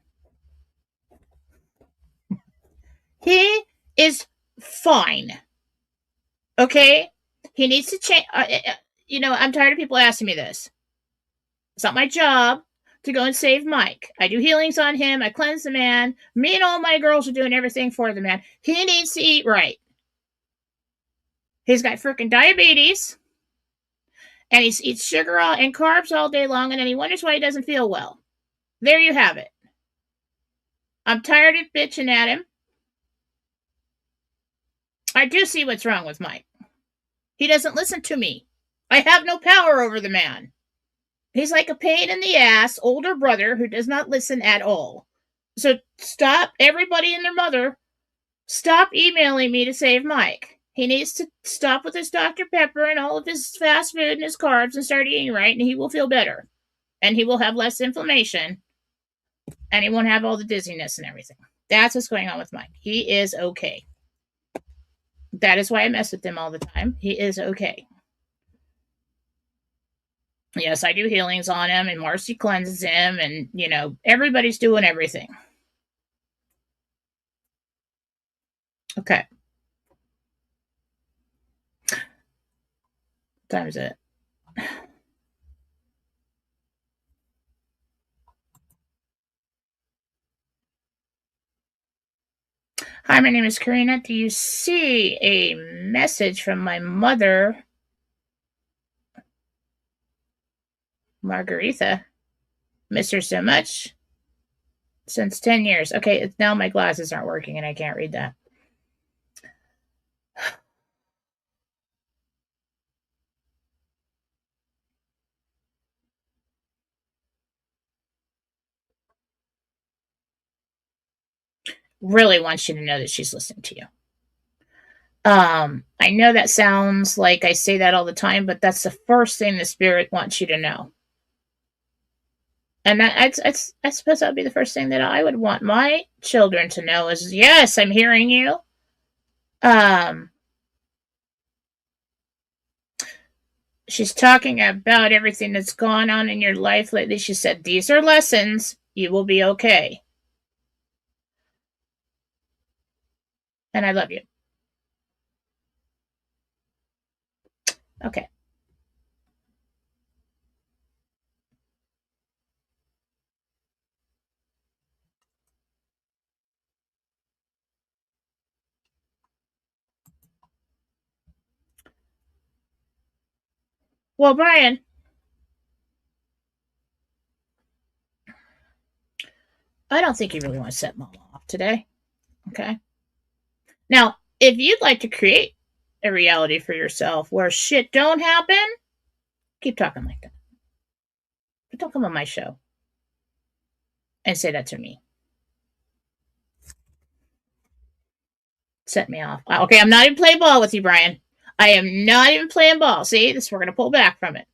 he is fine. Okay? He needs to change. I'm tired of people asking me this. It's not my job to go and save Mike. I do healings on him. I cleanse the man. Me and all my girls are doing everything for the man. He needs to eat right. He's got freaking diabetes. And he eats sugar and carbs all day long. And then he wonders why he doesn't feel well. There you have it. I'm tired of bitching at him. I do see what's wrong with Mike. He doesn't listen to me. I have no power over the man. He's like a pain in the ass older brother who does not listen at all. So stop, everybody and their mother, stop emailing me to save Mike. He needs to stop with his Dr. Pepper and all of his fast food and his carbs and start eating right, and he will feel better. And he will have less inflammation. And he won't have all the dizziness and everything. That's what's going on with Mike. He is okay. That is why I mess with him all the time. He is okay. Yes, I do healings on him, and Marcy cleanses him, and, everybody's doing everything. Okay. What time is it? Hi, my name is Karina. Do you see a message from my mother, Margaretha? Miss her so much. Since 10 years. Okay, now my glasses aren't working and I can't read that. Really wants you to know that she's listening to you. I know that sounds like I say that all the time, but that's the first thing the spirit wants you to know. And I suppose that would be the first thing that I would want my children to know is, yes, I'm hearing you. She's talking about everything that's gone on in your life lately. She said, these are lessons. You will be okay. And I love you. Okay. Well, Brian, I don't think you really want to set Mama off today. Okay. Now, if you'd like to create a reality for yourself where shit don't happen, keep talking like that. But don't come on my show and say that to me. Set me off. Okay, I'm not even playing ball with you, Brian. I am not even playing ball. See, we're going to pull back from it.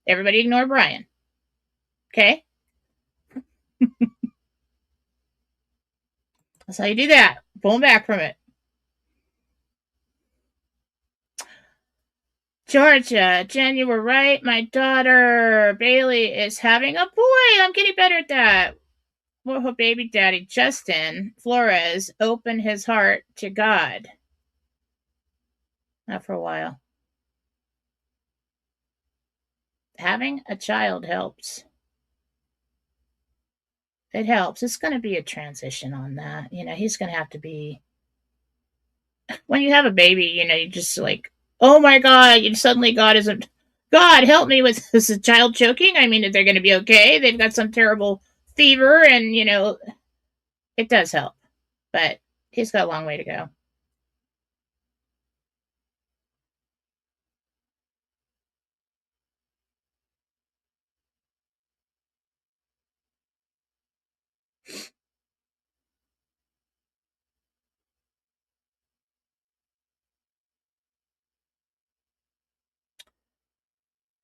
Everybody ignore Brian. Okay? That's how you do that. Pulling back from it. Georgia, Jen, you were right. My daughter Bailey is having a boy. I'm getting better at that. Will her baby daddy Justin Flores open his heart to God? Not for a while. Having a child helps. It helps. It's going to be a transition on that. He's going to have to be. When you have a baby, you just like, oh my God, suddenly God isn't. God, help me with this child choking. I mean, they're going to be okay. They've got some terrible fever, and, it does help. But he's got a long way to go.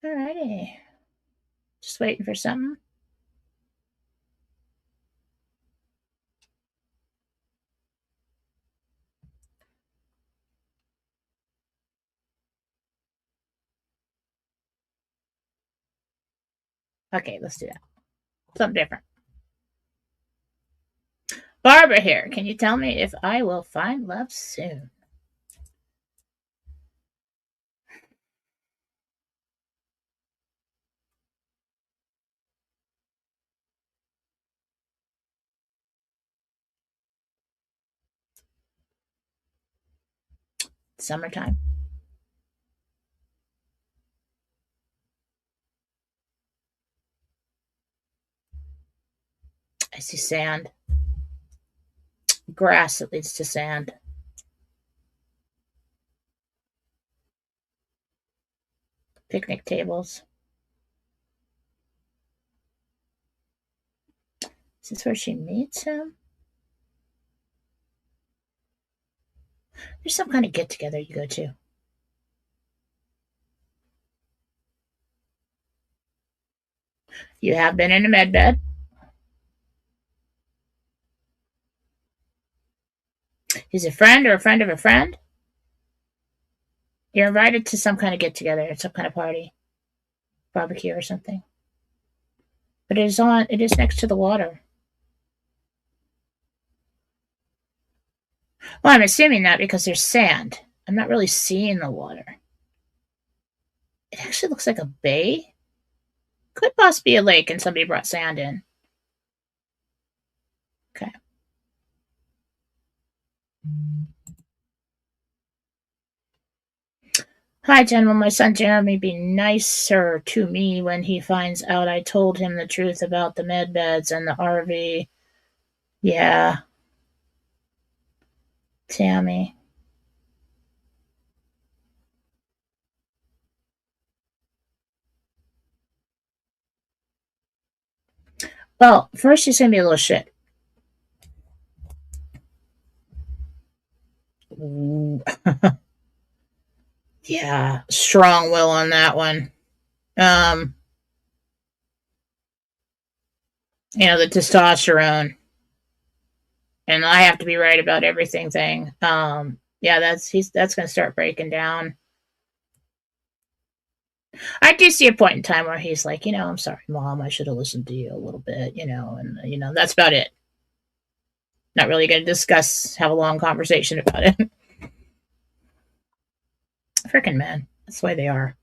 Alrighty. Just waiting for something. Okay, let's do that. Something different. Barbara here. Can you tell me if I will find love soon? Summertime. I see sand. Grass that leads to sand. Picnic tables. Is this where she meets him? There's some kind of get together you go to. You have been in a med bed. He's a friend or a friend of a friend. You're invited to some kind of get together, some kind of party, barbecue or something. But it is next to the water. Well, I'm assuming that because there's sand. I'm not really seeing the water. It actually looks like a bay. Could possibly be a lake and somebody brought sand in. Okay. Hi, Jen. Will my son Jeremy be nicer to me when he finds out I told him the truth about the med beds and the RV? Yeah. Tammy. Well, first he's gonna be a little shit. Yeah, strong will on that one. Um, the testosterone, and I have to be right about everything thing. Yeah, that's gonna start breaking down. I do see a point in time where he's like, I'm sorry, Mom, I should have listened to you a little bit, and that's about it. Not really going to have a long conversation about it. Freaking men, that's the way they are.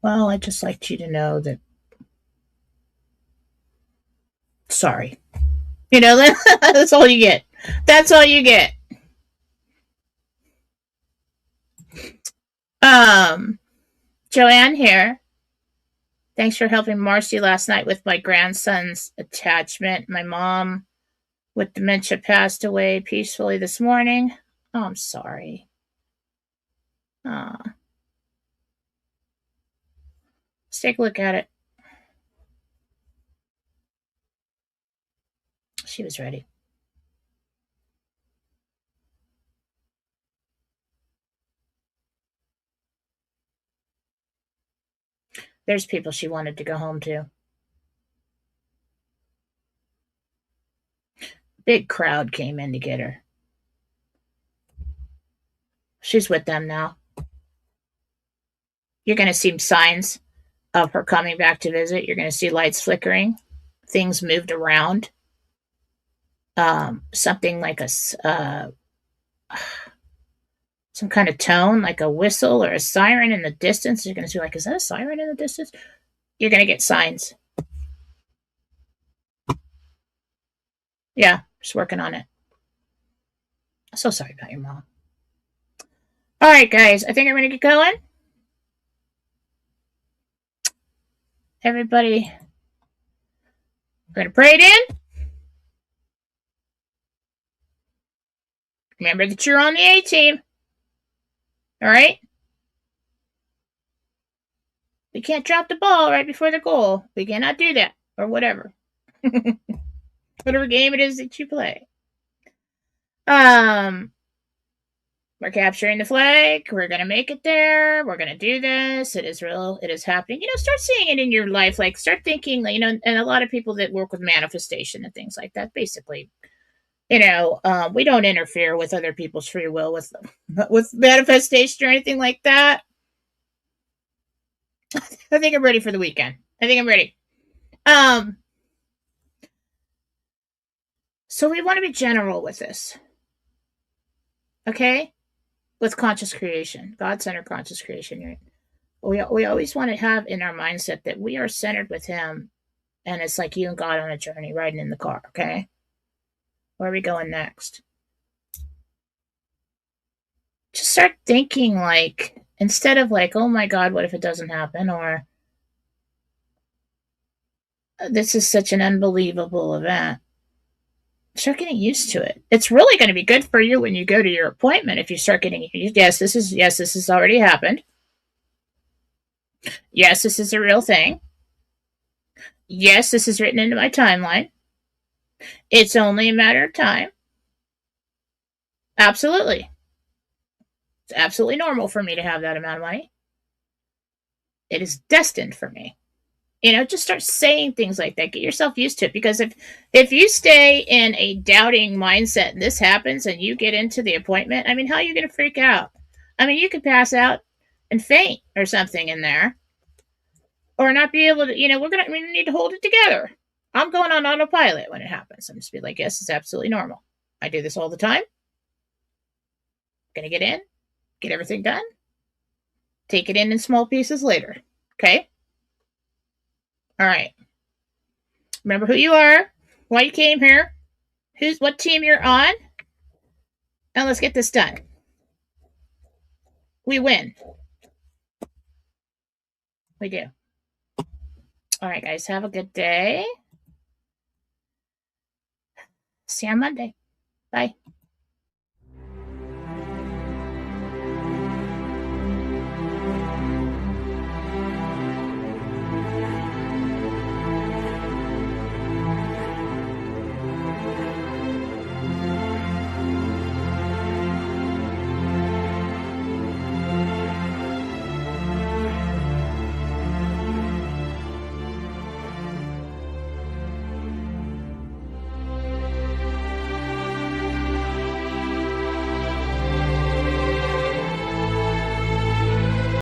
Well, I just liked you to know that. Sorry, that's all you get. That's all you get. Um, Joanne here. Thanks for helping Marcy last night with my grandson's attachment. My mom with dementia passed away peacefully this morning. Oh, I'm sorry. Let's take a look at it. She was ready. There's people she wanted to go home to. Big crowd came in to get her. She's with them now. You're going to see signs of her coming back to visit. You're going to see lights flickering, things moved around. Something like some kind of tone, like a whistle or a siren in the distance. You're going to see, like, is that a siren in the distance? You're going to get signs. Yeah, just working on it. So sorry about your mom. All right, guys, I think I'm going to get going. Everybody, we're going to pray it in. Remember that you're on the A team. All right? We can't drop the ball right before the goal. We cannot do that, or whatever. Whatever game it is that you play. We're capturing the flag. We're going to make it there. We're going to do this. It is real. It is happening. Start seeing it in your life. Like, start thinking, and a lot of people that work with manifestation and things like that, basically, we don't interfere with other people's free will with manifestation or anything like that. I think I'm ready for the weekend. I think I'm ready. So we want to be general with this. Okay? With conscious creation, God-centered conscious creation. Right? We always want to have in our mindset that we are centered with Him, and it's like you and God on a journey riding in the car. Okay, where are we going next? Just start thinking, like, instead of like, oh my God, what if it doesn't happen, or this is such an unbelievable event. Start getting used to it. It's really going to be good for you when you go to your appointment if you start getting used. Yes, this has already happened. Yes, this is a real thing. Yes, this is written into my timeline. It's only a matter of time. Absolutely. It's absolutely normal for me to have that amount of money. It is destined for me. Just start saying things like that. Get yourself used to it. Because if you stay in a doubting mindset and this happens and you get into the appointment, I mean, how are you going to freak out? I mean, you could pass out and faint or something in there. Or not be able to, we need to hold it together. I'm going on autopilot when it happens. I'm just be like, yes, it's absolutely normal. I do this all the time. Gonna get in, get everything done, take it in small pieces later. Okay? All right. Remember who you are, why you came here, what team you're on, and let's get this done. We win. We do. All right, guys, have a good day. See you on Monday. Bye.